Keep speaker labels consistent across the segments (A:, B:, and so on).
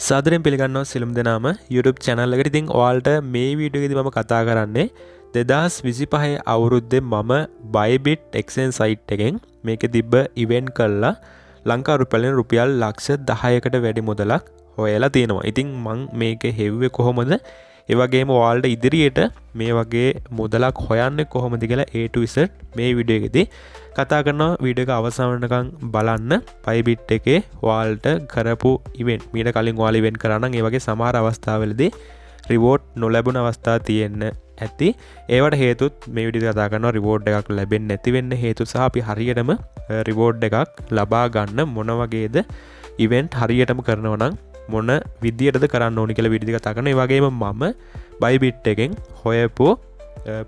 A: සාදරයෙන් පිළිගන්නවා සියලුම දෙනාම YouTube channel එකට. ඉතින් ඔයාලට මේ වීඩියෝ එකේදී මම කතා කරන්නේ 2025 අවුරුද්දේ මම Bybit exchange site එකෙන් මේකේ තිබ්බ event කරලා ලංකා රුපියල් ලක්ෂ 10කට වැඩි මුදලක් හොයලා තියෙනවා. ඉතින් මම මේක හෙව්වේ කොහොමද? ඒ වගේම ඔයාලට ඉදිරියට මේ වගේ මුදලක් හොයන්නේ කොහොමද කියලා A to Z මේ වීඩියෝ එකේදී කතා කරනවා. වීඩියෝ එක අවසන් වෙනකන් බලන්න. Bybit එකේ ඔයාලට කරපු ඉවෙන්ට් මීට කලින් ඔයාලා ඉවෙන්ට් කරා නම් ඒ වගේ සමහර අවස්ථාවලදී රිවෝඩ් නොලැබුණ අවස්ථා තියෙන්න ඇති. ඒවට හේතුත් මේ වීඩියෝ කතා කරනවා. රිවෝඩ් එකක් ලැබෙන්නේ නැති වෙන්න හේතු සහ අපි හරියටම රිවෝඩ් එකක් ලබා ගන්න මොන වගේද ඉවෙන්ට් හරියටම කරනවා නම් මොන විදියටද කරන්න ඕනි කියලා වීඩියෝ කතා කරනවා. ඒ වගේම මම Bybit එකෙන් හොයපු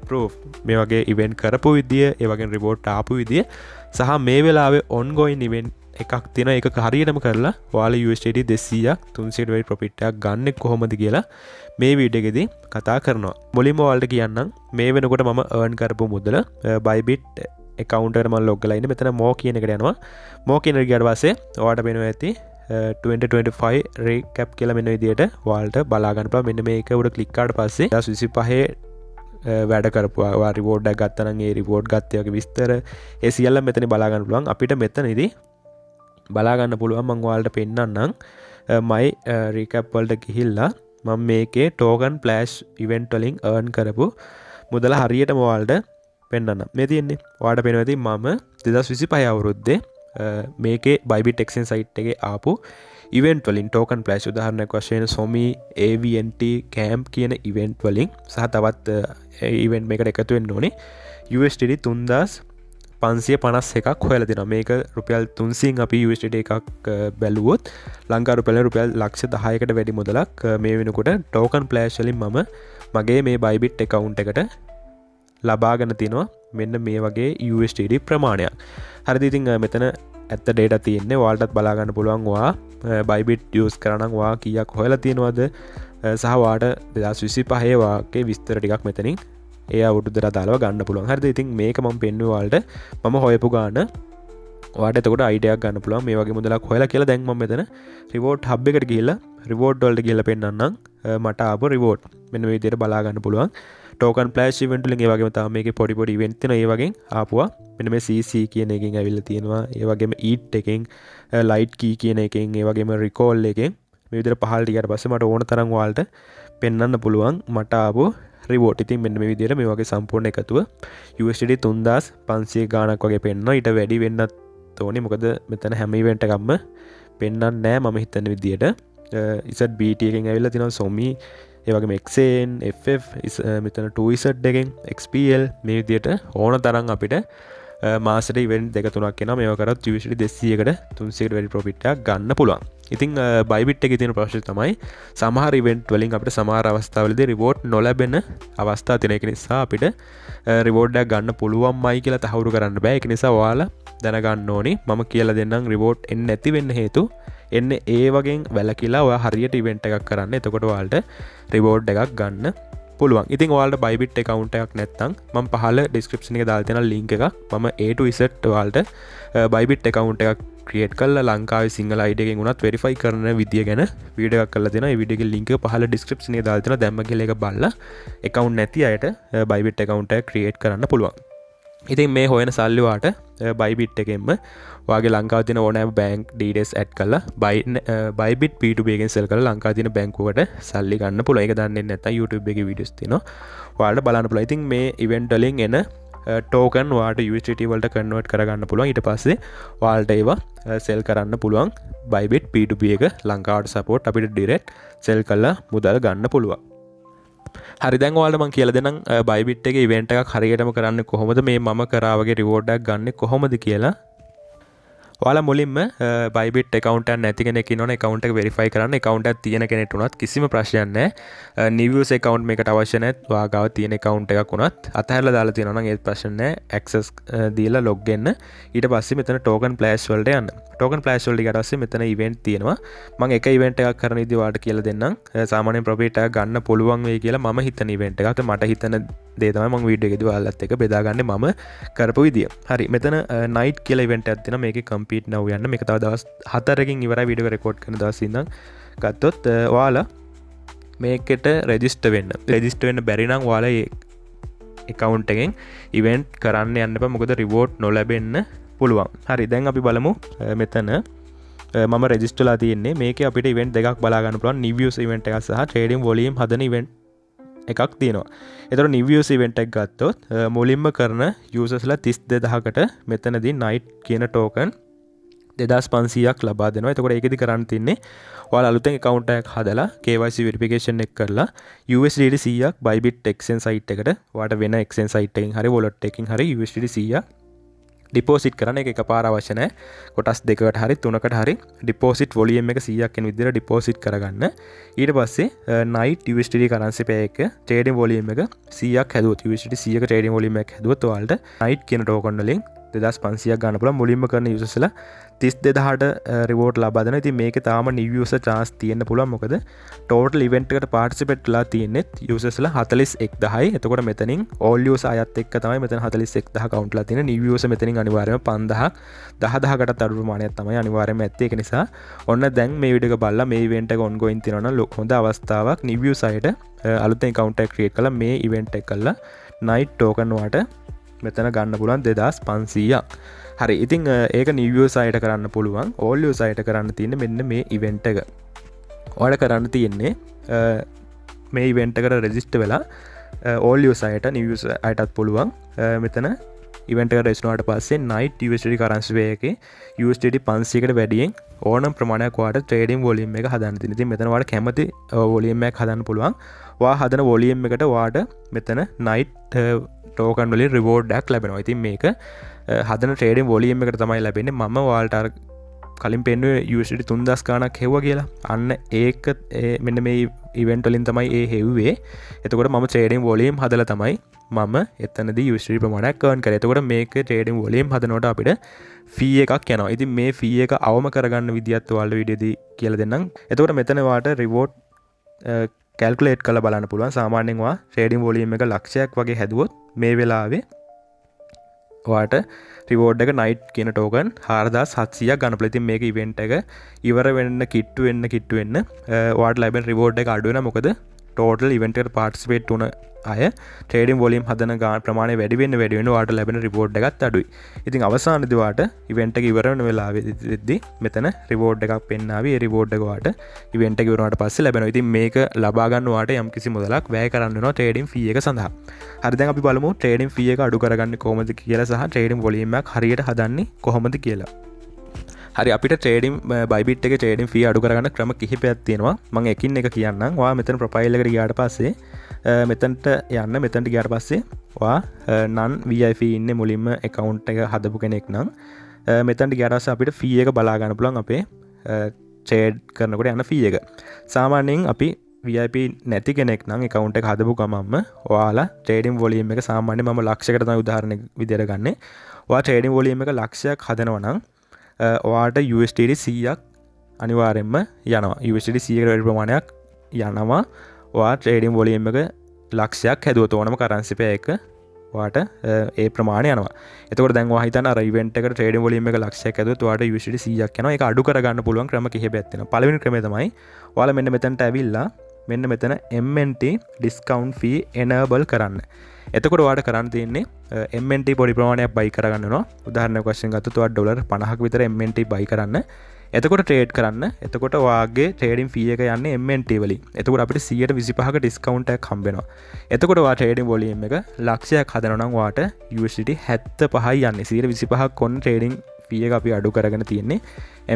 A: proof මේ වගේ ඉවෙන්ට් කරපු විදිය, ඒ වගේම රිවෝඩ් ආපු විදිය සහ මේ වෙලාවේ ongoing ඉවෙන්ට් එකක් තියෙනවා. ඒක හරියටම කරලා ඔයාලා USDT 200ක් 300ට වැඩි ප්‍රොෆිට් එකක් ගන්න කොහොමද කියලා මේ වීඩියෝ එකේදී කතා කරනවා. මුලින්ම ඔයාලට කියන්නම් මේ වෙනකොට මම earn කරපු මුදල Bybit account එකට මම log වෙලා ඉන්නේ. මෙතන more කියන එකට යනවා. more කියන එකට ගියාට පස්සේ ඔයාලට පේනවා ඇති 2025 recap කියලා මෙන්න විදියට ඔයාලට බලා ගන්න පුළුවන්. මෙන්න මේක උඩ ක්ලික් කරාට පස්සේ 2025 වැඩ කරපුවා රිවෝඩ් එකක් ගත්තා නම් ඒ රිවෝඩ් ගත්තේ වගේ විස්තර ඒ සියල්ල මෙතන බලා ගන්න පුළුවන්. අපිට මෙතනදී බලා ගන්න පුළුවන්. මම ඔයාලට පෙන්නන්නම් my recap වලට ගිහිල්ලා මම මේකේ token flash event වලින් earn කරපු මුදල හරියටම ඔයාලට පෙන්නන්නම්. මේ තියෙන්නේ ඔයාලට පේනවා ඇති මම 2025 අවුරුද්දේ මේකේ Bybit exchange site එකේ ආපු event වලින් token flash උදාහරණයක් වශයෙන් Somi AVNT camp කියන event වලින් සහ තවත් event මේකට එකතු වෙන්න ඕනේ USDT 3551ක් හොයලා දෙනවා. මේක රුපියල් 300න් අපි USDT එකක් බැලුවොත් ලංකා රුපියල් ලක්ෂ 10කට වැඩි මුදලක් මේ වෙනකොට token flash වලින් මම මගේ මේ Bybit account එකට ලබාගෙන තිනවා. මෙන්න මේ වගේ USDT ප්‍රමාණයක්. හරිද? ඉතින් මෙතන ඇත්ත data තියෙන්නේ. ඔයාලටත් බලා ගන්න පුළුවන්. ඔයා Bybit use කරා නම් ඔයා කීයක් හොයලා තියෙනවද සහ ඔයාට 2025 වාගේ විස්තර ටිකක් මෙතනින් ඒ අවුරුද්දට අදාළව ගන්න පුළුවන්. හරිද? ඉතින් මේක මම පෙන්නුවේ ඔයාලට මම හොයපු ගාන. ඔයාට එතකොට අයිඩියාවක් ගන්න පුළුවන් මේ වගේ මුදලක් හොයලා කියලා. දැන් මම මෙතන reward hub එකට ගිහිල්ලා reward වලට ගිහිල්ලා පෙන්නන්නම් මට ආපු reward. මෙන්න මේ විදිහට බලා ගන්න පුළුවන්. token flash event වලින් ඒ වගේම තමයි මේකේ පොඩි event තියෙනවා. ඒ වගේ ආපුවා. මෙන්න මේ CC කියන එකෙන් ඇවිල්ලා තියෙනවා. ඒ වගේම eat එකෙන් light key කියන එකෙන් ඒ වගේම recall එකෙන් මේ විදිහට පහළට ගියාට පස්සේ මට ඕන තරම් ඔයාලට පෙන්වන්න පුළුවන් මට ආපු reward. ඉතින් මෙන්න මේ විදිහට මේ වගේ සම්පූර්ණ එකතුව USDT 3500 ගාණක් වගේ පෙන්වනවා. ඊට වැඩි වෙන්නත් ඕනේ. මොකද මෙතන හැම event එකක්ම පෙන්වන්නේ නැහැ මම හිතන විදිහට. ZBT එකෙන් ඇවිල්ලා තියෙනවා Somi ඒ වගේම XN FF මෙතන 2Z එකෙන් XPL මේ විදිහට ඕන තරම් අපිට මාසෙට ඉවෙන්ට් දෙක තුනක් එනවා. මේවා කරත් USDT 200කට 300කට වැඩි ප්‍රොෆිට් එකක් ගන්න පුළුවන්. ඉතින් Bybit එකේ තියෙන ප්‍රශ්නේ තමයි සමහර ඉවෙන්ට් වලින් අපිට සමහර අවස්ථාවලදී රිවෝඩ් නොලැබෙන අවස්ථා තියෙන. ඒක නිසා අපිට රිවෝඩ් එකක් ගන්න පුළුවන්මයි කියලා තහවුරු කරන්න බෑ. ඒක නිසා ඔයාලා දැනගන්න ඕනි. මම කියලා දෙන්නම් රිවෝඩ් එන්නේ නැති වෙන්න හේතු එන්නේ ඒ වගේ වැලකිලා ඔයා හරියට ඉවෙන්ට් එකක් කරන්න. එතකොට ඔයාලට රිවෝඩ් එකක් ගන්න පුළුවන්. ඉතින් ඔයාලට Bybit account එකක් නැත්නම් මම පහළ description එකේ දාලා තියෙන link එකක් මම A to Z ඔයාලට Bybit account එකක් create කරලා ලංකාවේ සිංහල ID එකෙන් උනත් verify කරන විදිය ගැන වීඩියෝ එකක් කරලා තියෙනවා. ඒ වීඩියෝ එකේ link එක පහළ description එකේ දාලා තියෙනවා. දැම්ම කියලා ඒක බලලා account නැති අයට Bybit account එක create කරන්න පුළුවන්. ඉතින් මේ හොයන සල්ලි වාට Bybit එකෙන්ම ඔයාගේ ලංකාවේ තියෙන ඕනෑම bank details add කරලා Bybit P2P එකෙන් sell කරලා ලංකාවේ තියෙන බැංකුවකට සල්ලි ගන්න පුළුවන්. ඒක දන්නේ නැත්නම් YouTube එකේ videos තියෙනවා. ඔයාලට බලන්න පුළුවන්. ඉතින් මේ event වලින් එන token ඔයාලට USDT වලට convert කරගන්න පුළුවන්. ඊට පස්සේ ඔයාලට ඒවා sell කරන්න පුළුවන්. Bybit P2P එක ලංකාවට support අපිට direct sell කරලා මුදල් ගන්න පුළුවන්. හරි, දැන් ඔයාලට මම කියලා දෙන්නම් Bybit එකේ event එකක් හරියටම කරන්නේ කොහොමද, මේ මම කරා වගේ reward එකක් ගන්න කොහොමද කියලා. ඔයාලා මුලින්ම Bybit account එකක් නැති කෙනෙක් ඉන්නවනේ account එක verify කරන්න. account එකක් තියෙන කෙනෙක්ට උනත් කිසිම ප්‍රශ්නයක් නැහැ. new use account මේකට අවශ්‍ය නැහැ. ඔයා ගාව තියෙන account එකක් උනත් අතහැරලා දාලා තියෙනවා නම් ඒත් ප්‍රශ්න නැහැ. access දීලා log වෙන්න. ඊට පස්සේ මෙතන token flash වලට යන්න. token flash වලට ගියාට පස්සේ මෙතන event තියෙනවා. මම එක event එකක් කරන විදිහ ඔයාලට කියලා දෙන්නම්. සාමාන්‍යයෙන් profit එකක් ගන්න පුළුවන් වෙයි කියලා මම හිතන event එකක්. මට හිතන දේ තමයි මම වීඩියෝ එකේදී ඔයාලත් එක්ක බෙදාගන්නේ මම කරපු විදිය. හරි, මෙතන night කියලා event එකක් තියෙනවා. මේකේ compete now යන්න. මේක තව දවස් 4කින් ඉවරයි. වීඩියෝ එක රෙකෝඩ් කරන දවස් ඉඳන් ගත්තොත් ඔයාලා මේකට රෙජිස්ටර් වෙන්න බැරි නම් ඔයාලා එකකවුන්ට් එකෙන් ඉවෙන්ට් කරන්න යන්න එපා. මොකද රිවෝඩ් නොලැබෙන්න පුළුවන්. හරි, දැන් අපි බලමු මෙතන මම රෙජිස්ටර්ලා තියෙන්නේ. මේකේ අපිට ඉවෙන්ට් දෙකක් බලා ගන්න පුළුවන්. new views ඉවෙන්ට් එකක් සහ trading volume හදන ඉවෙන්ට් එකක් තියෙනවා. එතකොට new views ඉවෙන්ට් එක ගත්තොත් මුලින්ම කරන users ලා 32000කට මෙතනදී night කියන token 2500ක් ලබා දෙනවා. එතකොට ඒකෙදි කරන්න තින්නේ ඔයාලා අලුතෙන් account එකක් හදලා KYC verification එක කරලා USDT 100ක් Bybit exchange site එකට ඔයාලට වෙන exchange site එකකින් හරි wallet එකකින් හරි USDT 100ක් ඩිපෝසිට් කරන්න. එක එකපාර අවශ්‍ය නැහැ. කොටස් දෙකකට හරි තුනකට හරි ඩිපෝසිට් වොලියම් එක 100ක් වෙන විදිහට ඩිපෝසිට් කරගන්න. ඊට පස්සේ night USDT currency pair එක trading volume එක 100ක් හැදුවොත් USDT 100ක trading volume එකක් හැදුවොත් ඔයාලට night කියන token වලින් 2500ක් ගන්න පුළුවන්. මුලින්ම කරන users ලා 32000ට රිවෝඩ් ලබා දෙනවා. ඉතින් මේකේ තාම new user chance තියෙන්න පුළුවන්. මොකද total event එකට participate වෙලා තියෙන්නේ users ලා 41000යි. එතකොට මෙතනින් all user අයත් එක්ක තමයි මෙතන 41000 count ලා තියෙන. new user මෙතනින් අනිවාර්යයෙන්ම 5000 10000කටත් අඩු ප්‍රමාණයක් තමයි අනිවාර්යයෙන්ම ඇත්තේ. ඒක නිසා ඔන්න දැන් මේ වීඩියෝ එක බලලා මේ event එක ongoing තියෙනවා නම් හොඳ අවස්ථාවක් new user අයට අලුතෙන් account එකක් create කරලා මේ event එක කරලා night token වලට මෙතන ගන්න පුළුවන් 2500ක්. හරි, ඉතින් ඒක new user අයට කරන්න පුළුවන්. all user අයට කරන්න තියෙන්නේ මෙන්න මේ event එක. ඔයාලට කරන්න තියෙන්නේ මේ event එකට register වෙලා all user අයට new user අයටත් පුළුවන් මෙතන event එකට register වුණාට පස්සේ night USDT currency pair එකේ USDT 500කට වැඩියෙන් ඕනම ප්‍රමාණයක් ඔයාලට trading volume එක හදන්න තියෙනවා. ඉතින් මෙතන ඔයාලට කැමති volume එකක් හදන්න පුළුවන්. ඔයා හදන volume එකට ඔයාලට මෙතන night token වලින් reward එකක් ලැබෙනවා. ඉතින් මේක හදන trading volume එකට තමයි ලැබෙන්නේ. මම ඔයාලට අර කලින් පෙන්නුවේ USDT 3000 ගණක් හෙව්වා කියලා. අන්න ඒක මෙන්න මේ event වලින් තමයි ඒ හෙව්වේ. එතකොට මම trading volume හදලා තමයි මම එතනදී USDT ප්‍රමාණයක් earn කරේ. එතකොට මේක trading volume හදනකොට අපිට fee එකක් යනවා. ඉතින් මේ fee එක අවම කරගන්න විදියත් ඔයාලට වීඩියෝදී කියලා දෙන්නම්. එතකොට මෙතන ඔයාලට reward calculate කරලා බලන්න පුළුවන්. සාමාන්‍යයෙන් ඔයා trading volume එක ලක්ෂයක් වගේ හැදුවොත් මේ වෙලාවේ ඔයාට රිවෝඩ් එක night කියන token 4700ක් ගන්න පුළුවන්. ඉතින් මේක event එක ඉවර වෙන්න කිට්ටු වෙන්න ඔයාට ලැබෙන රිවෝඩ් එක අඩු වෙනවා. මොකද total event එකට participate වුණ අය trading volume හදන ප්‍රමාණය වැඩි වෙන්න ඔයාට ලැබෙන රිවෝඩ් එකත් අඩුයි. ඉතින් අවසානයේදී ඔයාට event එක ඉවර වෙන වෙලාවෙදී මෙතන රිවෝඩ් එකක් පෙන්නාවි. ඒ රිවෝඩ් එක ඔයාට event එක ඉවර වුණාට පස්සේ ලැබෙනවා. ඉතින් මේක ලබා ගන්න ඔයාට යම්කිසි මුදලක් වැය කරන්න වෙනවා trading fee එක සඳහා. හරි, දැන් අපි බලමු trading fee එක අඩු කරගන්නේ කොහොමද කියලා සහ trading volume එකක් හරියට හදන්නේ කොහොමද කියලා. හරි, අපිට trading Bybit එකේ trading fee අඩු කරගන්න ක්‍රම කිහිපයක් තියෙනවා. මම එකින් එක කියන්නම්. ඔයා මෙතන profile එකට ගියාට පස්සේ මෙතනට යන්න. මෙතනට ගියාට පස්සේ ඔයා non VIP ඉන්නේ මුලින්ම account එක හදපු කෙනෙක් නම් මෙතනට ගියාට පස්සේ අපිට fee එක බලා ගන්න පුළුවන් අපේ trade කරනකොට යන fee එක. සාමාන්‍යයෙන් අපි VIP නැති කෙනෙක් නම් account එක හදපු ගමන්ම ඔයාලා trading volume එක සාමාන්‍යයෙන් මම ලක්ෂයකට තමයි උදාහරණයක් විදියට ගන්නෙ. ඔයා trading volume එක ලක්ෂයක් හදනවා නම් ඔයාට USDT 100ක් අනිවාර්යෙන්ම යනවා. USDT 100කට වැඩි ප්‍රමාණයක් යනවා. ඔයා trading volume එක ලක්ෂයක් හැදුවොත් ඕනම currency pair එක ඔයාට ඒ ප්‍රමාණය යනවා. එතකොට දැන් ඔයා හිතන්න අර event එකට trading volume එක ලක්ෂයක් හැදුවොත් ඔයාට USDT 100ක් යනවා. ඒක අඩු කරගන්න පුළුවන් ක්‍රම කිහිපයක් තියෙනවා. පළවෙනි ක්‍රමය තමයි ඔයාලා මෙන්න මෙතනට ඇවිල්ලා මෙන්න මෙතන MNT discount fee enable කරන්න. එතකොට ඔයාට කරන්න තියෙන්නේ MNT පොඩි ප්‍රමාණයක් buy කරගන්න වෙනවා. උදාහරණයක් වශයෙන් ගත්තොත් ඔයාට ඩොලර් 50ක විතර MNT buy කරන්න. එතකොට trade කරන්න. එතකොට ඔයාගේ trading fee එක යන්නේ MNT වලින්. එතකොට අපිට 125ක discount එකක් හම්බ වෙනවා. එතකොට ඔයා trading volume එක ලක්ෂයක් හදනවා නම් ඔයාට USDT 75යි යන්නේ. 125ක් ඔන්න trading fee එක අපි අඩු කරගෙන තියෙන්නේ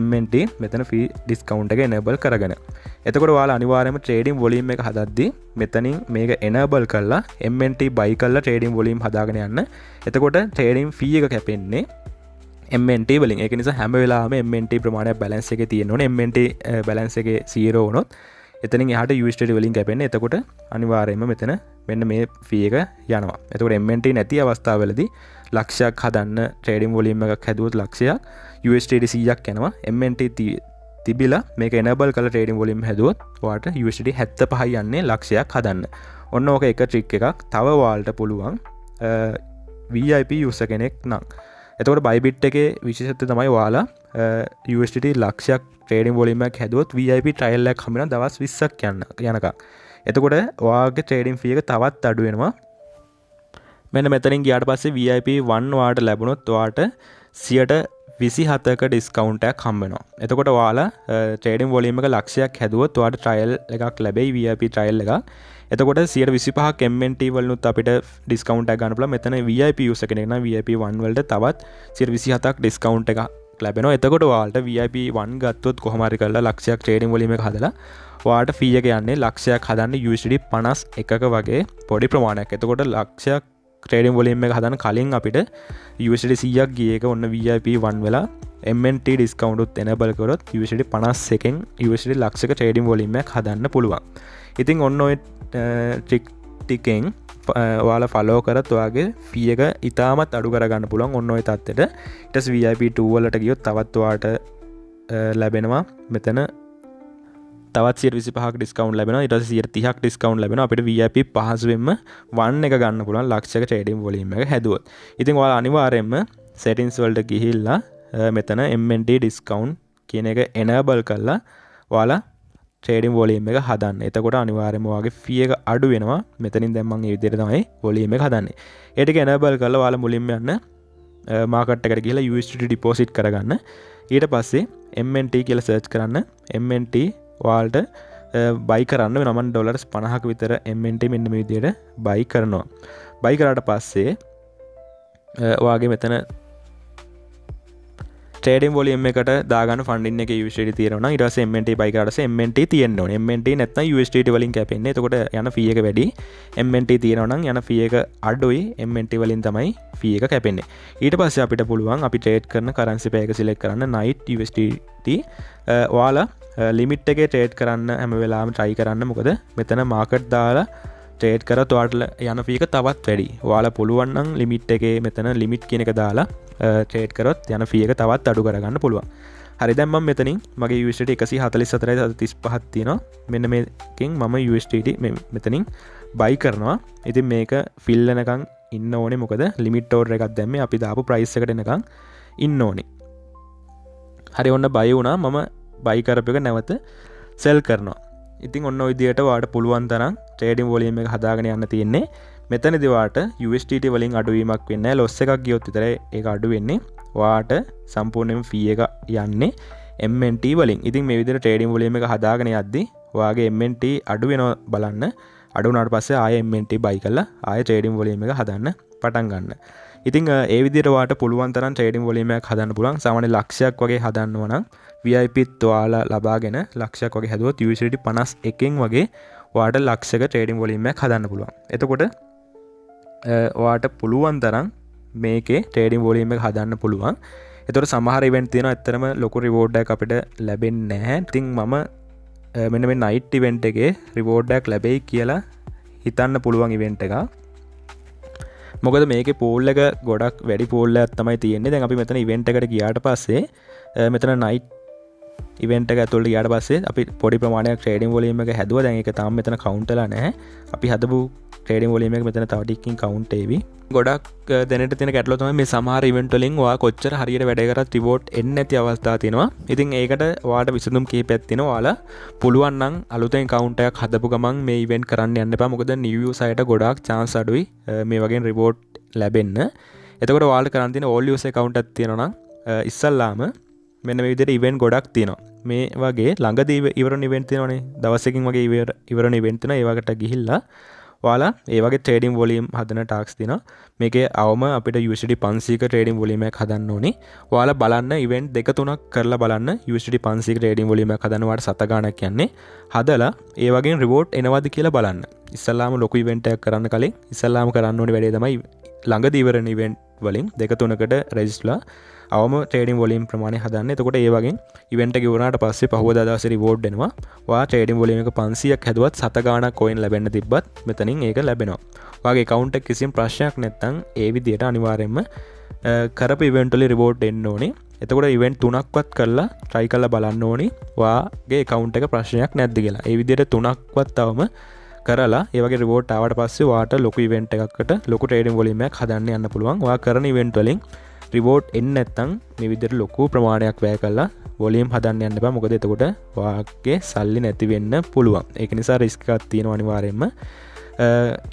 A: MNT මෙතන fee discount එක enable කරගෙන. එතකොට ඔයාලා අනිවාර්යයෙන්ම trading volume එක හදද්දී මෙතනින් මේක enable කරලා MNT buy කරලා trading volume හදාගෙන යන්න. එතකොට trading fee එක කැපෙන්නේ MNT වලින්. ඒක නිසා හැම වෙලාවෙම MNT ප්‍රමාණයක් balance එකේ තියෙන්න ඕනේ. MNT balance එකේ 0 වුණොත් එතනින් එහාට USDT වලින් කැපෙන්නේ. එතකොට අනිවාර්යයෙන්ම මෙතන මෙන්න මේ fee එක යනවා. එතකොට MNT නැති අවස්ථාවවලදී ලක්ෂයක් හදන්න trading volume එකක් හැදුවොත් ලක්ෂයක් USDT 100ක් යනවා. MNT තිබිලා මේක enable කරලා trading volume හැදුවොත් ඔයාට USDT 75යි යන්නේ ලක්ෂයක් හදන්න. ඔන්න ඕක එක trick එකක්. තව ඔයාලට පුළුවන් VIP user කෙනෙක් නම්. එතකොට Bybit එකේ විශේෂත්වය තමයි ඔයාලා USDT ලක්ෂයක් ට්‍රේඩින් වොලියම් එකක් හැදුවොත් VIP ට්‍රයල් එකක් හම්බ වෙනවා දවස් 20ක් යනකම්. එතකොට ඔයාගේ ට්‍රේඩින් ෆී එක තවත් අඩු වෙනවා. මෙන්න මෙතනින් ගියාට පස්සේ VIP 1 වාට ලැබුණොත් ඔයාට 27ක ඩිස්කවුන්ට් එකක් හම්බ වෙනවා. එතකොට ඔයාලා ට්‍රේඩින් වොලියම් එක ලක්ෂයක් හැදුවොත් ඔයාට ට්‍රයල් එකක් ලැබෙයි VIP ට්‍රයල් එකක්. එතකොට 125ක් MNT වලනුත් අපිට ඩිස්කවුන්ට් එකක් ගන්න පුළුවන්. මෙතන VIP යූසර් කෙනෙක් නම් VIP 1 වලට තවත් 127ක් ඩිස්කවුන්ට් එකක් ලැබෙනවා. එතකොට ඔයාලට VIP 1 ගත්තොත් කොහොම හරි කරලා ලක්ෂයක් ට්‍රේඩින් වොලියම් එක හදලා ඔයාලට ෆී එක යන්නේ ලක්ෂයක් හදන්න USD 51ක වගේ පොඩි ප්‍රමාණයක්. එතකොට ලක්ෂයක් ට්‍රේඩින් වොලියම් එක හදන්න කලින් අපිට USD 100ක් ගිය එක ඔන්න VIP 1 වෙලා MNT ඩිස්කවුන්ට් උත් එනබල් කරොත් USD 51න් USD ලක්ෂයක ට්‍රේඩින් වොලියම් එකක් හදන්න පුළුවන්. ඉතින් ඔන්න ඔය ට්‍රික් ටිකෙන් ඔයාලා ෆලෝ කරත් ඔයාගේ ෆී එක ඉතාමත් අඩු කරගන්න පුළුවන් ඔන්න ඔය තත්ත්වෙට. ඊට පස්සේ VIP 2 වලට ගියොත් තවත් ඔයාට ලැබෙනවා මෙතන තවත් 125ක් ඩිස්කවුන්ට් ලැබෙනවා. ඊට පස්සේ 130ක් ඩිස්කවුන්ට් ලැබෙනවා. අපිට VIP පහසුවෙන්ම 1 එක ගන්න පුළුවන් ලක්ෂයක ට්‍රේඩින් වොලියම් එක හැදුවොත්. ඉතින් ඔයාලා අනිවාර්යයෙන්ම settings වලට ගිහිල්ලා මෙතන MNT ඩිස්කවුන්ට් කියන එක enable කරලා ඔයාලා ට්‍රේඩින් වොලියම් එක හදන්න. එතකොට අනිවාර්යයෙන්ම ඔයාගේ ෆී එක අඩු වෙනවා. මෙතනින් දැන් මම මේ විදිහට තමයි වොලියම් එක හදන්නේ. ඒ ටික enable කරලා ඔයාලා මුලින්ම යන්න මාකට් එකට ගිහලා USDT ඩිපොසිට් කරගන්න. ඊට පස්සේ MNT කියලා සර්ච් කරන්න. MNT ඔයාලට බයි කරන්න වෙනවා. මම ඩොලර්ස් 50ක විතර MNT මෙන්න මේ විදිහට බයි කරනවා. බයි කරාට පස්සේ ඔයාගේ මෙතන ට්‍රේඩින් වොලියම් එකට දාගන්න ෆන්ඩින් එකේ USDT තියෙනවා නම් ඊට පස්සේ MNT බයි කරාට පස්සේ MNT තියෙන්න ඕනේ. MNT නැත්නම් USDT වලින් කැපෙන්නේ. එතකොට යන ෆී එක වැඩි. MNT තියෙනවා නම් යන ෆී එක අඩුයි. MNT වලින් තමයි ෆී එක කැපෙන්නේ. ඊට පස්සේ අපිට පුළුවන් අපි ට්‍රේඩ් කරන කරන්සි පෙයර් එක සිලෙක්ට් කරන්න night USDT. ඔයාලා ලිමිට් එකේ ට්‍රේඩ් කරන්න හැම වෙලාවෙම try කරන්න. මොකද මෙතන මාකට් දාලා ට්‍රේඩ් කරත් ඔයාලට යන ෆී එක තවත් වැඩි. ඔයාලා පුළුවන් නම් ලිමිට් එකේ මෙතන ලිමිට් කියන එක දාලා ට්‍රේඩ් කරොත් යන ෆී එක තවත් අඩු කරගන්න පුළුවන්. හරි දැන් මම මෙතනින් මගේ USDT 144.35ක් තියෙනවා. මෙන්න මේකෙන් මම USDT මෙතනින් buy කරනවා. ඉතින් මේක fill වෙනකන් ඉන්න ඕනේ. මොකද limit order එකක් දැම්මේ අපි දාපු price එකට එනකන් ඉන්න ඕනේ. හරි ඔන්න buy වුණා. මම buy කරපු එක නැවත sell කරනවා. ඉතින් ඔන්න ඔය විදියට ඔයාලට පුළුවන් තරම් ට්‍රේඩින් වොලියම් එක හදාගෙන යන්න තියෙන්නේ. මෙතනදී ඔයාලට USDT වලින් අඩුවීමක් වෙන්නේ නැහැ. loss එකක් ගියොත් විතරයි ඒක අඩු වෙන්නේ. ඔයාලට සම්පූර්ණයෙන්ම fee එක යන්නේ MNT වලින්. ඉතින් මේ විදිහට ට්‍රේඩින් වොලියම් එක හදාගෙන යද්දි ඔයාගේ MNT අඩු වෙනවා බලන්න. අඩු වුණාට පස්සේ ආයෙ MNT buy කරලා ආයෙ ට්‍රේඩින් වොලියම් එක හදන්න පටන් ගන්න. ඉතින් ඒ විදිහට ඔයාලට පුළුවන් තරම් ට්‍රේඩින් වොලියම් එකක් හදන්න පුළුවන්. සාමාන්‍ය ලක්ෂයක් වගේ හදන්නව නම් VIPත් ඔයාලා ලබාගෙන ලක්ෂයක් වගේ හැදුවොත් USDT 51න් වගේ ඔයාලට ලක්ෂයක ට්‍රේඩින් වොලියම් එකක් හදන්න පුළුවන්. එතකොට ඔයාලට පුළුවන් තරම් මේකේ ට්‍රේඩින් වොලියම් එක හදන්න පුළුවන්. එතකොට සමහර ඉවෙන්ට් තියෙනවා ඇත්තටම ලොකු රිවෝඩ් එකක් අපිට ලැබෙන්නේ නැහැ. ඉතින් මම මෙන්න මේ නයිට් ඉවෙන්ට් එකේ රිවෝඩ් එකක් ලැබෙයි කියලා හිතන්න පුළුවන් ඉවෙන්ට් එකක්. මොකද මේකේ පූල් එක ගොඩක් වැඩි පූල් එකක් තමයි තියෙන්නේ. දැන් අපි මෙතන ඉවෙන්ට් එකට ගියාට පස්සේ මෙතන නයිට් ඉවෙන්ට් එක ඇතුළට ගියාට පස්සේ අපි පොඩි ප්‍රමාණයක් ට්‍රේඩින් වොලියම් එක හැදුවා. දැන් ඒක තාම මෙතන කවුන්ට් වෙලා නැහැ. අපි හදපු ට්‍රේඩින් වොලියම් එක මෙතන තව ටිකකින් කවුන්ට් වෙවි. ගොඩක් දැනට තියෙන ගැටලුව තමයි මේ සමහර ඉවෙන්ට් වලින් ඔයා කොච්චර හරියට වැඩ කරත් රිවෝඩ් එන්නේ නැති අවස්ථා තියෙනවා. ඉතින් ඒකට ඔයාලට විසඳුම් කීපයක් තියෙනවා. ඔයාලා පුළුවන් නම් අලුතෙන් account එකක් හදපු ගමන් මේ ඉවෙන්ට් කරන්න යන්න එපා. මොකද new user යට ගොඩාක් chance අඩුයි මේ වගේ රිවෝඩ් ලැබෙන්න. එතකොට ඔයාලට කරන්න තියෙන all user account එකක් තියෙනවා නම් ඉස්සල්ලාම මෙන්න මේ විදිහට ඉවෙන්ට් ගොඩක් තියෙනවා. මේ වගේ ළඟදී ඉවරන ඉවෙන්ට් තියෙනවනේ. දවසකින් වගේ ඉවරන ඉවෙන්ට් තියෙනවා. ඒ වගේට ගිහිල්ලා ඔයාලා ඒ වගේ ට්‍රේඩින් වොලියම් හදන ටාස්ක් තියෙනවා. මේකේ අවම අපිට USD 500ක ට්‍රේඩින් වොලියම් එකක් හදන්න ඕනේ. ඔයාලා බලන්න ඉවෙන්ට් දෙක තුනක් කරලා බලන්න USD 500ක ට්‍රේඩින් වොලියම් එකක් හදන්න වාට සත ගාණක් යන්නේ. හදලා ඒ වගේ රිවෝඩ් එනවද කියලා බලන්න. ඉස්සල්ලාම ලොකු ඉවෙන්ට් එකක් කරන්න කලින් ඉස්සල්ලාම කරන්න ඕනේ වැඩේ තමයි ළඟදී ඉවරන ඉවෙන්ට් වලින් දෙක තුනකට රෙජිස්ටර්ලා අවම ට්‍රේඩින් වොලියම් ප්‍රමාණය හදන්න. එතකොට ඒ වගේ ඉවෙන්ට් එක ඉවරනාට පස්සේ පහුවදා දවසේ රිවෝඩ් එනවා. ඔයා ට්‍රේඩින් වොලියම් එක 500ක් හැදුවත් සත ගාණක් කොයින් ලැබෙන්න තිබ්බත් මෙතනින් ඒක ලැබෙනවා. ඔයාගේ account එක කිසිම ප්‍රශ්නයක් නැත්නම් ඒ විදිහට අනිවාර්යයෙන්ම කරපු ඉවෙන්ට් වල රිවෝඩ් එන්න ඕනේ. එතකොට ඉවෙන්ට් තුනක්වත් කරලා try කරලා බලන්න ඕනේ ඔයාගේ account එක ප්‍රශ්නයක් නැද්ද කියලා. ඒ විදිහට තුනක්වත් තවම කරලා ඒ වගේ රිවෝඩ් ආවට පස්සේ ඔයාට ලොකු ඉවෙන්ට් එකකට ලොකු ට්‍රේඩින් වොලියම් එකක් හදන්න යන්න පුළුවන්. ඔයා කරන ඉවෙන්ට් වලින් රිවෝඩ් එන්න නැත්තම් මේ විදිහට ලොකු ප්‍රමාණයක් වැය කරලා වොලියම් හදන්න යන්න එපා. මොකද එතකොට වාගේ සල්ලි නැති වෙන්න පුළුවන්. ඒක නිසා රිස්ක් එකක් තියෙනවා අනිවාර්යයෙන්ම.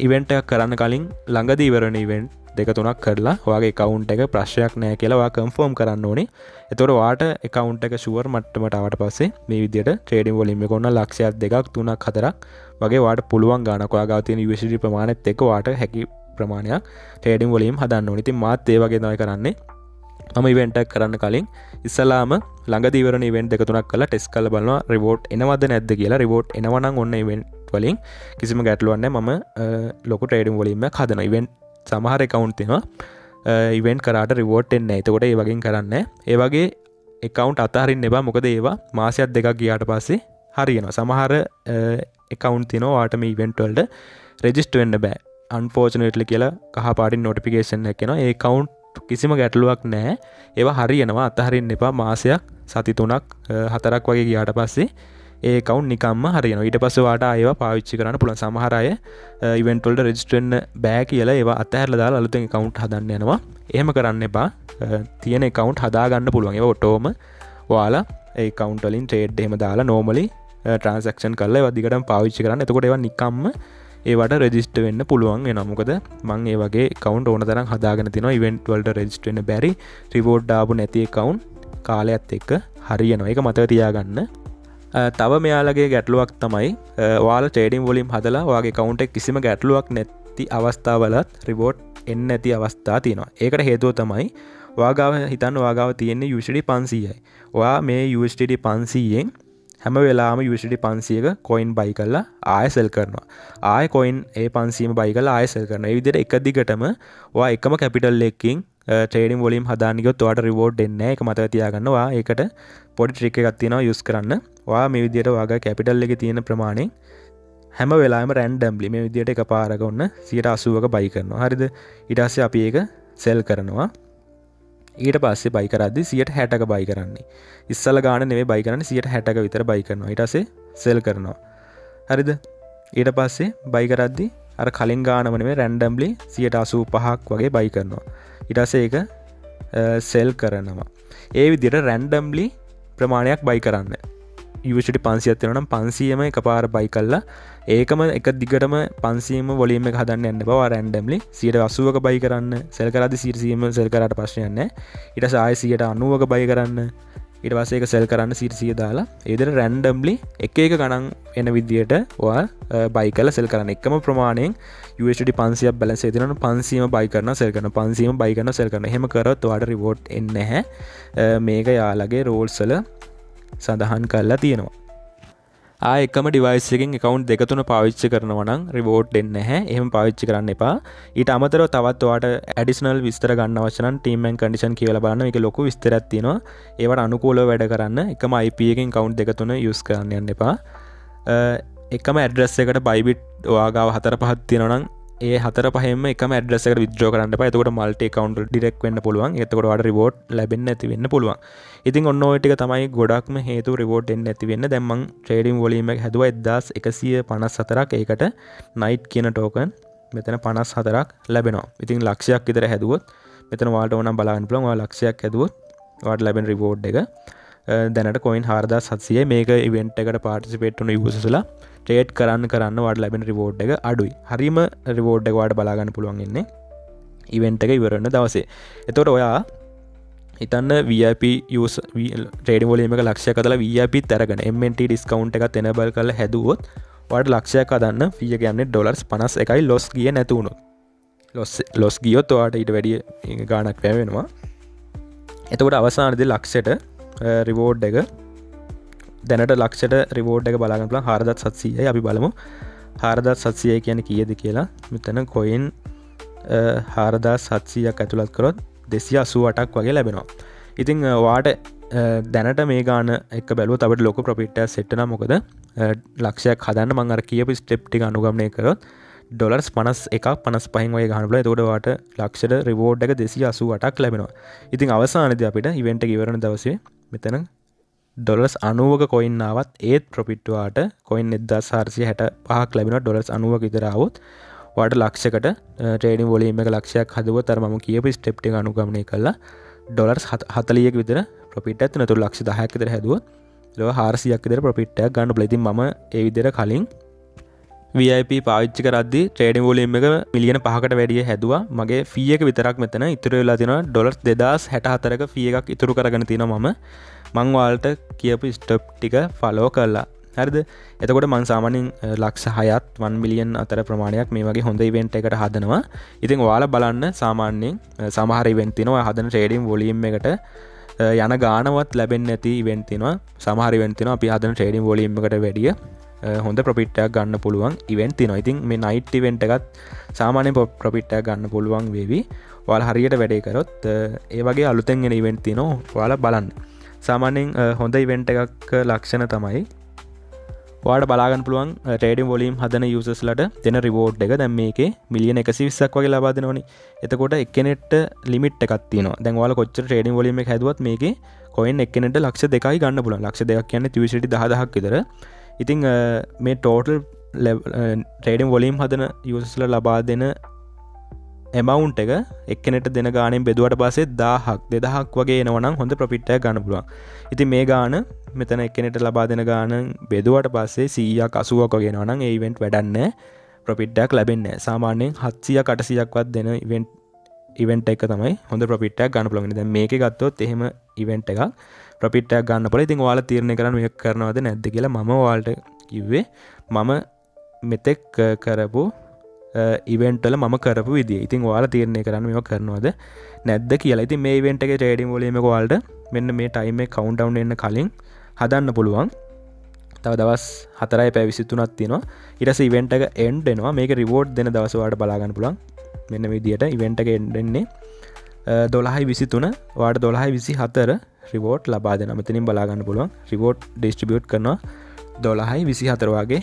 A: ඉවෙන්ට් එකක් කරන්න කලින් ළඟදී ඉවරන ඉවෙන්ට් දෙක තුනක් කරලා ඔයාගේ account එක ප්‍රශ්නයක් නැහැ කියලා ඔයා confirm කරන්න ඕනේ. එතකොට ඔයාට account එක sure මට්ටමට ආවට පස්සේ මේ විදිහට trading volume එක ඔන්න ලක්ෂයක් දෙකක් තුනක් හතරක් වගේ ඔයාට පුළුවන් ගානක් ඔයා ගාව තියෙන USDT ප්‍රමාණයත් එක්ක ඔයාට හැකි ප්‍රමාණයක් trading volume හදන්න ඕනේ. ඉතින් මාත් ඒ වගේ තමයි කරන්නේ. මම ඉවෙන්ට් එකක් කරන්න කලින් ඉස්සලාම ළඟදී ඉවරන ඉවෙන්ට් දෙක තුනක් කරලා ටෙස්ට් කරලා බලනවා රිවෝඩ් එනවද නැද්ද කියලා. රිවෝඩ් එනවා නම් ඔන්න ඉවෙන්ට් වලින් කිසිම ගැටලුවක් නැහැ. මම ලොකු ට්‍රේඩින් වොලියම් එකක් හදනවා. ඉවෙන්ට් සමහර account තියෙනවා ඉවෙන්ට් කරාට රිවෝඩ් එන්නේ නැහැ. එතකොට ඒ වගේ කරන්නේ ඒ වගේ account අතහරින්න එපා. මොකද ඒවා මාසයක් දෙකක් ගියාට පස්සේ හරියනවා. සමහර account තියෙනවා ඔයාට මේ ඉවෙන්ට් වලට රෙජිස්ටර් වෙන්න බෑ. unfortunately කියලා කහ පාටින් notification එකක් එනවා. ඒ account කිසිම ගැටලුවක් නැහැ. ඒවා හරියනවා. අතහරින්න එපා. මාසයක් සති 3ක් 4ක් වගේ ගියාට පස්සේ ඒ account නිකම්ම හරියනවා. ඊට පස්සේ ඔයාට ඒවා පාවිච්චි කරන්න පුළුවන්. සමහර අය event වලට register වෙන්න බෑ කියලා ඒවා අතහැරලා දාලා අලුතෙන් account හදන්න යනවා. එහෙම කරන්න එපා. තියෙන account හදා ගන්න පුළුවන්. ඒවා ඔටෝම ඔයාලා ඒ account වලින් trade එහෙම දාලා normally transaction කරලා ඒවා දිගටම පාවිච්චි කරන්න. එතකොට ඒවා නිකම්ම ඒවට රෙජිස්ටර් වෙන්න පුළුවන් වෙනවා. මොකද මම ඒ වගේ account ඕන තරම් හදාගෙන තිනවා. event වලට register වෙන්න බැරි reward ආපු නැති account කාලයත් එක්ක හරියනවා. ඒක මතක තියාගන්න. තව මෙයාලගේ ගැටලුවක් තමයි ඔයාලා ට්‍රේඩින් වොලියම් හදලා ඔයාගේ account එක කිසිම ගැටලුවක් නැති අවස්ථාවලත් reward එන්නේ නැති අවස්ථා තියෙනවා. ඒකට හේතුව තමයි ඔයාගාව හිතන්න ඔයාගාව තියෙන්නේ USDT 500යි. ඔයා මේ USDT 500ෙන් හැම වෙලාවම USDT 500ක coin buy කරලා ආයෙ sell කරනවා. ආයෙ coin ඒ 500ම buy කරලා ආයෙ sell කරනවා. ඒ විදිහට එක දිගටම ඔයා එකම capital එකකින් ට්‍රේඩින් වොලියම් හදාන්න ගියොත් ඔයාට රිවෝඩ් එන්නේ නැහැ. ඒක මතක තියාගන්න. ඔයා ඒකට පොඩි ට්‍රික් එකක් තියෙනවා යූස් කරන්න. ඔයා මේ විදිහට ඔයාගේ කැපිටල් එකේ තියෙන ප්‍රමාණය හැම වෙලාවෙම රැන්ඩම්ලි මේ විදිහට එකපාරක ඔන්න 180ක බයි කරනවා. හරිද? ඊට පස්සේ අපි ඒක සෙල් කරනවා. ඊට පස්සේ බයි කරද්දි 160ක බයි කරන්නේ. ඉස්සල ගාන නෙවෙයි බයි කරන්නේ 160ක විතර බයි කරනවා. ඊට පස්සේ සෙල් කරනවා. හරිද? ඊට පස්සේ බයි කරද්දි අර කලින් ගානම නෙවෙයි රැන්ඩම්ලි 185ක් වගේ බයි කරනවා. ඊට පස්සේ ඒක සෙල් කරනවා. ඒ විදිහට රැන්ඩම්ලි ප්‍රමාණයක් බයි කරන්න. USDT 500ක් තියෙනවා නම් 500ම එකපාර බයි කළා ඒකම එක දිගටම 500ම වොලියම් එක හදන්න යන්න බෑ. රැන්ඩම්ලි 180ක බයි කරන්න. සෙල් කරද්දි 100ම සෙල් කරාට ප්‍රශ්නයක් නැහැ. ඊට පස්සේ ආයෙ 190ක බයි කරන්න. ඊට පස්සේ ඒක සෙල් කරන්න 100 දාලා ඒ විදිහට රැන්ඩම්ලි එක එක ගණන් එන විදිහට ඔයා බයි කරලා සෙල් කරන්න. එකම ප්‍රමාණයෙන් USDT 500ක් බැලන්ස් එකේ තියෙනවා 500ම බයි කරනවා සෙල් කරනවා 500ම බයි කරනවා සෙල් කරනවා. එහෙම කරොත් ඔයාට රිවෝඩ් එන්නේ නැහැ. මේක යාළගේ රූල්ස් වල සඳහන් කරලා තියෙනවා. එකම ඩිවයිස් එකකින් account දෙක තුන පාවිච්චි කරනවා නම් රිවෝඩ් දෙන්නේ නැහැ. එහෙම පාවිච්චි කරන්න එපා. ඊට අමතරව තවත් ඔයාට ඇඩිෂනල් විස්තර ගන්න අවශ්‍ය නම් team and condition කියලා බලන්න. මේක ලොකු විස්තරයක් තියෙනවා. ඒවට අනුකූලව වැඩ කරන්න එකම IP එකකින් account දෙක තුන use කරන්න යන්න එපා. එකම address එකට Bybit ඔයා ගාව 4-5ක් තියෙනවා නම් ඒ 4-5ෙම එකම address එකට withdraw කරන්න එපා. එතකොට multi account direct වෙන්න පුළුවන්. එතකොට ඔයාලට reward ලැබෙන්නේ නැති වෙන්න පුළුවන්. ඉතින් ඔන්න ඔය ටික තමයි ගොඩක්ම හේතු reward එන්නේ නැති වෙන්න. දැන් මම trading volume එක හැදුවා 1154ක්. ඒකට night කියන token මෙතන 54ක් ලැබෙනවා. ඉතින් ලක්ෂයක් විතර හැදුවොත් මෙතන ඔයාලට ඕනම් බලන්න පුළුවන්. ඔයා ලක්ෂයක් හැදුවොත් ඔයාලට ලැබෙන reward එක දැනට coin 4700යි. මේක event එකට participate වුණු users ලා ට්‍රේඩ් කරන්න ඔයාලට ලැබෙන රිවෝඩ් එක අඩුයි. හරිම රිවෝඩ් එක ඔයාලට බලා ගන්න පුළුවන් ඉන්නේ ඉවෙන්ට් එක ඉවර වෙන දවසේ. එතකොට ඔයා හිතන්න VIP use ට්‍රේඩින් වොලියම් එක ලක්ෂයක් හදලා VIP ත් අරගෙන MNT discount එකත් enable කරලා හැදුවොත් ඔයාලට ලක්ෂයක් හදන්න fee එක යන්නේ $51යි loss ගියේ නැතු වුණොත්. loss ගියොත් ඔයාලට ඊට වැඩි ගාණක් වැය වෙනවා. එතකොට අවසානයේදී ලක්ෂයට රිවෝඩ් එක දැනට ලක්ෂයට රිවෝඩ් එක බලාගන්න පුළුවන් 4700යි. අපි බලමු 4700 කියන්නේ කීයද කියලා. මෙතන coin 4700ක් ඇතුළත් කරොත් 288ක් වගේ ලැබෙනවා. ඉතින් ඔයාට දැනට මේ ගාන එක බැලුවොත් අපිට ලොකු ප්‍රොෆිට් එකක් සෙට් වෙනවා. මොකද ලක්ෂයක් හදන්න මම අර කියපු ස්ටෙප් ටික අනුගමනය කරොත් $51ක් 55න් වගේ ගහන්න පුළුවන්. එතකොට ඔයාට ලක්ෂයට රිවෝඩ් එක 288ක් ලැබෙනවා. ඉතින් අවසානයේදී අපිට ඉවෙන්ට් එක ඉවර වෙන දවසේ මෙතන $90ක කොයින් ආවත් ඒත් ප්‍රොෆිට් වාට කොයින් 1465ක් ලැබෙනවා. $90ක විතර ආවොත් වාට ලක්ෂකට ට්‍රේඩින් වොලියම් එක ලක්ෂයක් හදුවොත් අර මම කියපු ස්ටෙප් ටික අනුගමනය කළා ඩොලර්ස් 40ක විතර ප්‍රොෆිට් එකක් තුනතුරු ලක්ෂ 10ක් විතර හැදුවොත් ලෝ 400ක් විතර ප්‍රොෆිට් එකක් ගන්න පුළුවන්. ඉතින් මම ඒ විදිහට කලින් VIP පාවිච්චි කරද්දි ට්‍රේඩින් වොලියම් එක මිලියන 5කට වැඩිය හැදුවා. මගේ ෆී එක විතරක් මෙතන ඉතුරු වෙලා තියෙනවා ඩොලර් 2064ක ෆී එකක් ඉතුරු කරගෙන තියෙනවා මම ඔයාලට කියපු ස්ටෙප් ටික ෆලෝ කළා. හරිද? එතකොට මම සාමාන්‍යයෙන් ලක්ෂ 6ත් 1 මිලියන් අතර ප්‍රමාණයක් මේ වගේ හොඳ ඉවෙන්ට් එකකට හදනවා. ඉතින් ඔයාලා බලන්න සාමාන්‍යයෙන් සමහර ඉවෙන්ට් තියෙනවා හදන ට්‍රේඩින් වොලියම් එකට යන ගානවත් ලැබෙන්නේ නැති ඉවෙන්ට් තියෙනවා. සමහර ඉවෙන්ට් තියෙනවා අපි හදන ට්‍රේඩින් වොලියම් එකට වැඩිය හොඳ ප්‍රොෆිට් එකක් ගන්න පුළුවන් ඉවෙන්ට් තියෙනවා. ඉතින් මේ නයිට් ඉවෙන්ට් එකත් සාමාන්‍යයෙන් ප්‍රොෆිට් එකක් ගන්න පුළුවන් වේවි. ඔයාලා හරියට වැඩේ කරොත් ඒ වගේ අලුතෙන් එන ඉවෙන්ට් තියෙනවා. ඔයාලා බලන්න. සාමාන්‍යයෙන් හොඳ ඉවෙන්ට් එකක් ලක්ෂණ තමයි ඔයාලට බලාගන්න පුළුවන් ට්‍රේඩින් වොලියම් හදන යූසර්ස්ලට දෙන රිවෝඩ් එක. දැන් මේකේ මිලියන 120ක් වගේ ලබා දෙනවනේ. එතකොට එක්කෙනෙක්ට ලිමිට් එකක් තියෙනවා. දැන් ඔයාලා කොච්චර ට්‍රේඩින් වොලියම් එක හැදුවත් මේකේ කොයින් එක්කෙනෙක්ට ලක්ෂ 2යි ගන්න පුළුවන්. ලක්ෂ 2ක් කියන්නේ USDT 10000ක් විතර. ඉතින් මේ ටෝටල් ට්‍රේඩින් වොලියම් හදන යූසර්ස්ලා ලබා දෙන amount එක එක්කෙනෙක්ට දෙන ගාණෙන් බෙදුවට පස්සේ 2000ක් වගේ එනවනම් හොඳ ප්‍රොෆිට් එකක් ගන්න පුළුවන්. ඉතින් මේ ගාණ මෙතන එක්කෙනෙක්ට ලබා දෙන ගාණ බෙදුවට පස්සේ 100ක් 80ක් වගේ එනවනම් ඒ ඉවෙන්ට් වැඩක් නැහැ. ප්‍රොෆිට් එකක් ලැබෙන්නේ නැහැ. සාමාන්‍යයෙන් 700ක් 800ක්වත් දෙන ඉවෙන්ට් එක තමයි හොඳ ප්‍රොෆිට් එකක් ගන්න පුළුවන්. දැන් මේකේ ගත්තොත් එහෙම ඉවෙන්ට් එකක් ප්‍රොෆිට් එකක් ගන්න පුළුවන්. ඉතින් ඔයාලා තීරණය කරන්න මේක කරනවද නැද්ද කියලා. මම ඔයාලට කිව්වේ මම මෙතෙක් කරපු ඉවෙන්ට් වල මම කරපු විදිය. ඉතින් ඔයාලා තීරණය කරන්න මේක කරනවද නැද්ද කියලා. ඉතින් මේ ඉවෙන්ට් එකේ ට්‍රේඩින් වොලියම් එක ඔයාලට මෙන්න මේ ටයිම් එක කවුන්ට් ඩවුන් වෙන්න කලින් හදන්න පුළුවන්. තව දවස් 4:23ක් තියෙනවා. ඊට පස්සේ ඉවෙන්ට් එක එන්ඩ් වෙනවා. මේක රිවෝඩ් දෙන දවස ඔයාලට බලා ගන්න පුළුවන්. මෙන්න මේ විදියට ඉවෙන්ට් එක එන්ඩ් වෙන්නේ 12:23 ඔයාලට 12:24 රිවෝඩ් ලබා දෙනවා. මෙතනින් බලා ගන්න පුළුවන්. රිවෝඩ් ඩිස්ට්‍රිබියුට් කරනවා 12:24 වගේ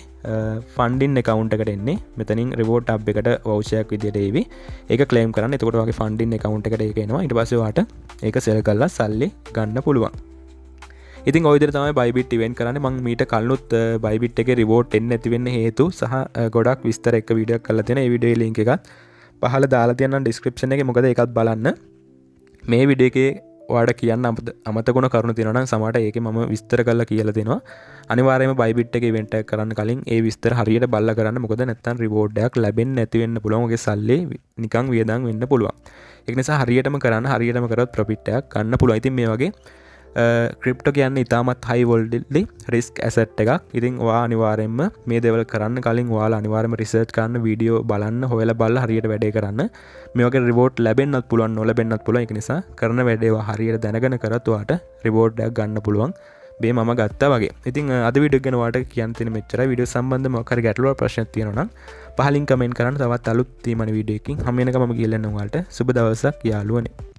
A: ෆන්ඩින් account එකට එන්නේ. මෙතනින් රිවෝඩ් ටැබ් එකට වවුචර් එකක් විදියට එවි. ඒක ක්ලේම් කරන්න. එතකොට ඔයාගේ ෆන්ඩින් account එකට ඒක එනවා. ඊට පස්සේ ඔයාට ඒක සෙල් කරලා සල්ලි ගන්න පුළුවන්. ඉතින් ඔය විදිහට තමයි Bybit ඉවෙන්ට් කරන්නේ. මම මීට කලිනුත් Bybit එකේ රිවෝඩ් එන්නේ නැති වෙන්න හේතු සහ ගොඩක් විස්තර එක වීඩියෝ එකක් කරලා තියෙනවා. ඒ වීඩියෝ ලින්ක් එකත් පහළ දාලා තියෙනවා ඩිස්ක්‍රිප්ෂන් එකේ. මොකද ඒකත් බලන්න. මේ වීඩියෝ එකේ ඔයාලට කියන්න අමතකුණ කරුණු තියෙනවා නම් සමහරට ඒකේ මම විස්තර කරලා කියලා දෙනවා. අනිවාර්යයෙන්ම Bybit එකේ ඉවෙන්ට් එකක් කරන්න කලින් ඒ විස්තර හරියට බලලා කරන්න. මොකද නැත්තම් රිවෝඩ් එකක් ලැබෙන්නේ නැති වෙන්න පුළුවන්. ඔගේ සල්ලි නිකන් වියදම් වෙන්න පුළුවන්. ඒක නිසා හරියටම කරන්න. හරියටම කරොත් ප්‍රොෆිට් එකක් ගන්න පුළුවන්. ඉතින් මේ වගේ ක්‍රිප්ටෝ කියන්නේ ඉතාමත් හයි වොලටිලිටි රිස්ක් ඇසට් එකක්. ඉතින් ඔයා අනිවාර්යයෙන්ම මේ දේවල් කරන්න කලින් ඔයාලා අනිවාර්යයෙන්ම රිසර්ච් කරන්න, වීඩියෝ බලන්න, හොයලා බලලා හරියට වැඩේ කරන්න. මේ වගේ රිවෝඩ් ලැබෙන්නත් පුළුවන්, නොලැබෙන්නත් පුළුවන්. ඒක නිසා කරන වැඩේ හරියට දැනගෙන කරත් ඔයාට රිවෝඩ් එකක් ගන්න පුළුවන්. මේ මම ගත්තා වගේ. ඉතින් අද වීඩියෝ ගැන ඔයාලට කියන්න තියෙන මෙච්චරයි. වීඩියෝ සම්බන්ධව මොකක් හරි ගැටලුවක් ප්‍රශ්නයක් තියෙනවා නම් පහලින් කමෙන්ට් කරන්න. තවත් අලුත් තීමන වීඩියෝ එකකින් හැම වෙනකම මම කියලා යනවා ඔයාලට. සුබ දවසක් යාළුවනේ.